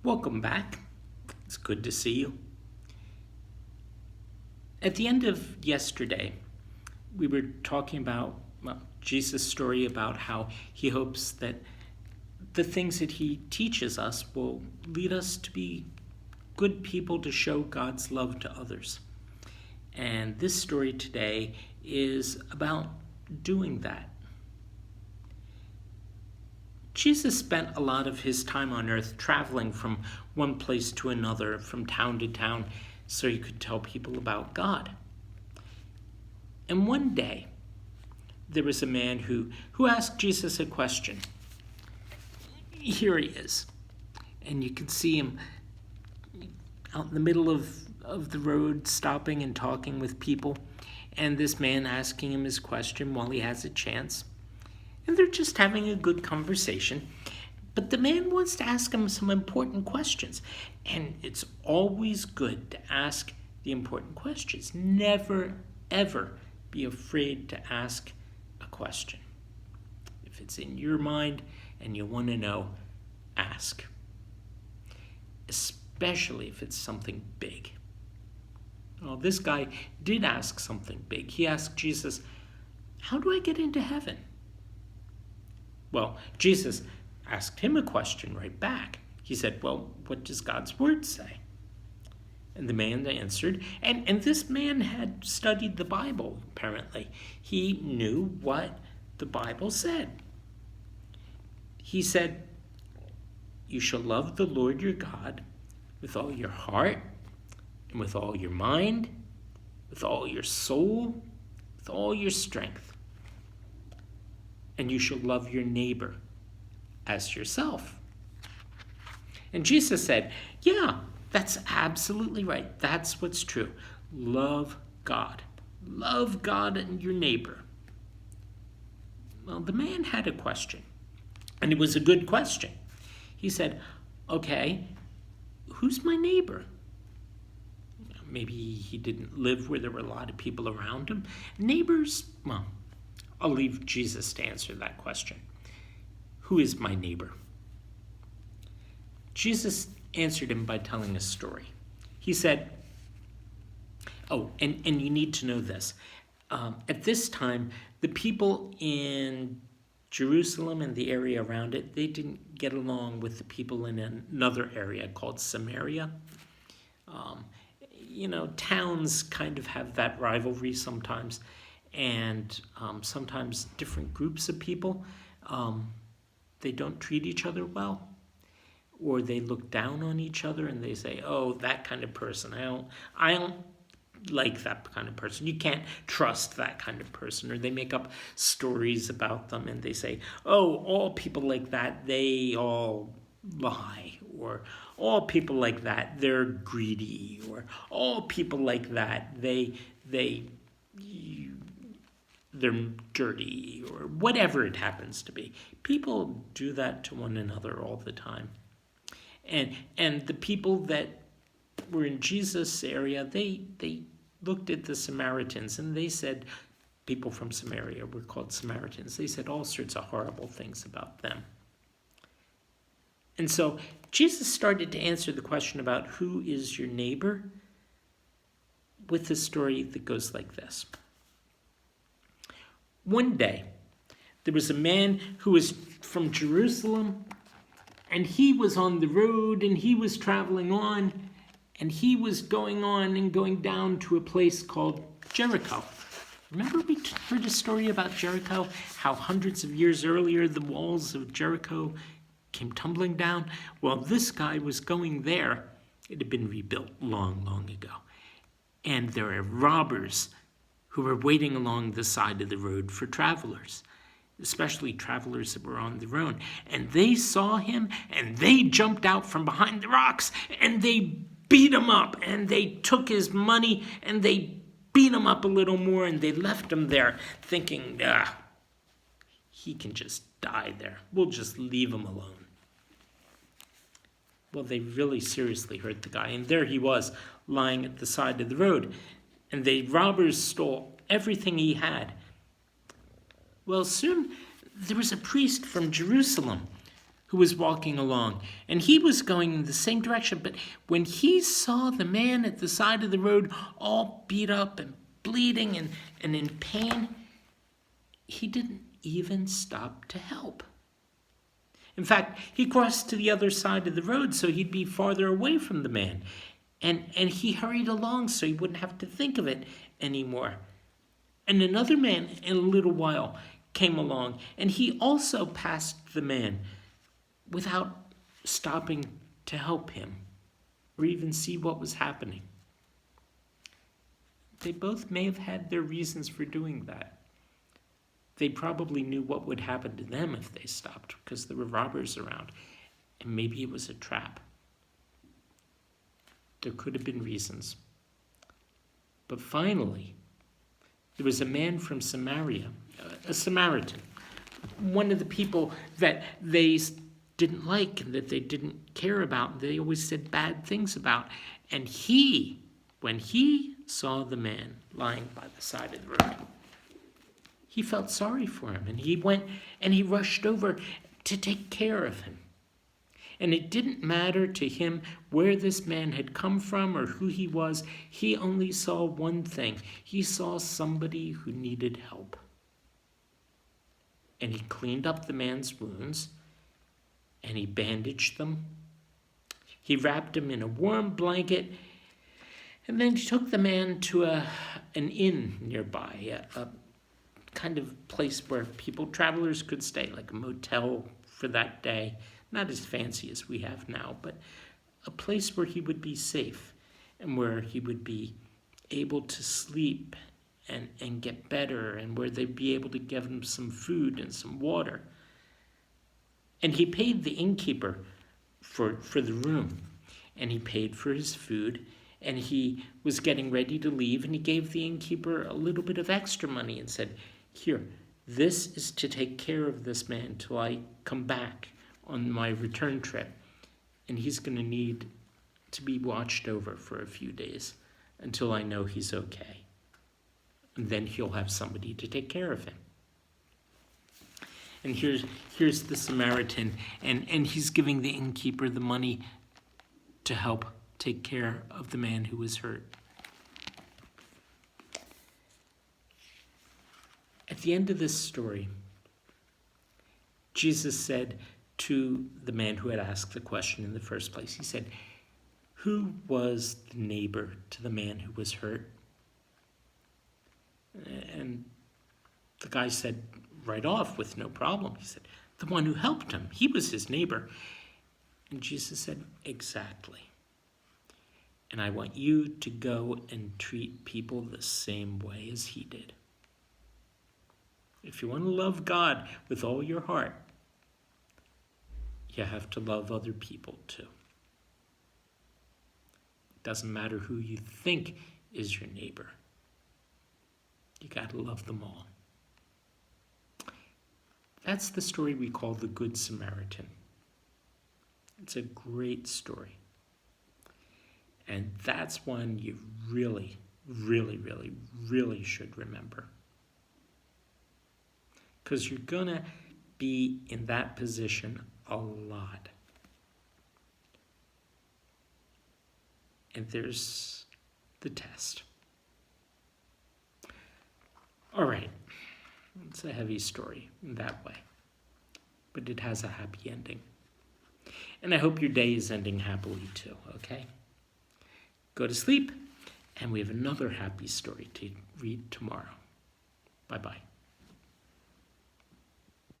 Welcome back. It's good to see you. At the end of yesterday, we were talking about Jesus' story about how he hopes that the things that he teaches us will lead us to be good people to show God's love to others. And this story today is about doing that. Jesus spent a lot of his time on earth traveling from one place to another, from town to town, so he could tell people about God. And one day, there was a man who asked Jesus a question. Here he is. And you can see him out in the middle of the road, stopping and talking with people. And this man asking him his question while he has a chance. And they're just having a good conversation. But the man wants to ask him some important questions. And it's always good to ask the important questions. Never, ever be afraid to ask a question. If it's in your mind and you want to know, ask. Especially if it's something big. Well, this guy did ask something big. He asked Jesus, how do I get into heaven? Well, Jesus asked him a question right back. He said, well, what does God's word say? And the man answered, and this man had studied the Bible, apparently. He knew what the Bible said. He said, you shall love the Lord your God with all your heart, and with all your mind, with all your soul, with all your strength. And you shall love your neighbor as yourself. And Jesus said, yeah, that's absolutely right. That's what's true. Love God. Love God and your neighbor. Well, the man had a question, and it was a good question. He said, okay, who's my neighbor? Maybe he didn't live where there were a lot of people around him. Neighbors, well, I'll leave Jesus to answer that question. Who is my neighbor? Jesus answered him by telling a story. He said, oh, and you need to know this. At this time, the people in Jerusalem and the area around it, they didn't get along with the people in another area called Samaria. Towns kind of have that rivalry sometimes. And sometimes different groups of people, they don't treat each other well. Or they look down on each other and they say, oh, that kind of person, I don't like that kind of person. You can't trust that kind of person. Or they make up stories about them and they say, oh, all people like that, they all lie. Or all people like that, they're greedy. Or all people like that, they're dirty, or whatever it happens to be. People do that to one another all the time. And the people that were in Jesus' area, they looked at the Samaritans and they said, people from Samaria were called Samaritans. They said all sorts of horrible things about them. And so Jesus started to answer the question about who is your neighbor with a story that goes like this. One day, there was a man who was from Jerusalem, and he was on the road, and he was traveling on, and he was going on and going down to a place called Jericho. Remember we heard a story about Jericho, how hundreds of years earlier the walls of Jericho came tumbling down? Well, this guy was going there. It had been rebuilt long, long ago. And there are robbers who were waiting along the side of the road for travelers, especially travelers that were on their own. And they saw him, and they jumped out from behind the rocks, and they beat him up, and they took his money, and they beat him up a little more, and they left him there thinking, he can just die there. We'll just leave him alone. Well, they really seriously hurt the guy, and there he was, lying at the side of the road. And the robbers stole everything he had. Well, soon there was a priest from Jerusalem who was walking along, and he was going in the same direction. But when he saw the man at the side of the road all beat up and bleeding and in pain, he didn't even stop to help. In fact, he crossed to the other side of the road so he'd be farther away from the man. And he hurried along so he wouldn't have to think of it anymore. And another man in a little while came along, and he also passed the man without stopping to help him or even see what was happening. They both may have had their reasons for doing that. They probably knew what would happen to them if they stopped because there were robbers around, and maybe it was a trap. There could have been reasons. But finally, there was a man from Samaria, a Samaritan, one of the people that they didn't like and that they didn't care about, and they always said bad things about. And when he saw the man lying by the side of the road, he felt sorry for him, and he went and he rushed over to take care of him. And it didn't matter to him where this man had come from or who he was. He only saw one thing. He saw somebody who needed help. And he cleaned up the man's wounds, and he bandaged them. He wrapped him in a warm blanket, and then he took the man to an inn nearby, a kind of place where travelers could stay, like a motel for that day. Not as fancy as we have now, but a place where he would be safe and where he would be able to sleep and get better, and where they'd be able to give him some food and some water. And he paid the innkeeper for the room, and he paid for his food, and he was getting ready to leave, and he gave the innkeeper a little bit of extra money and said, "Here, this is to take care of this man till I come back on my return trip, and he's going to need to be watched over for a few days until I know he's okay. And then he'll have somebody to take care of him." And here's the Samaritan, and he's giving the innkeeper the money to help take care of the man who was hurt. At the end of this story, Jesus said to the man who had asked the question in the first place, he said, "Who was the neighbor to the man who was hurt?" And the guy said right off with no problem, he said, "The one who helped him. He was his neighbor." And Jesus said, "Exactly. And I want you to go and treat people the same way as he did. If you want to love God with all your heart, you have to love other people too. It doesn't matter who you think is your neighbor. You got to love them all." That's the story we call the Good Samaritan. It's a great story. And that's one you really, really, really, really should remember. Because you're going to be in that position a lot. And there's the test. All right. It's a heavy story in that way. But it has a happy ending. And I hope your day is ending happily too, okay? Go to sleep, and we have another happy story to read tomorrow. Bye-bye.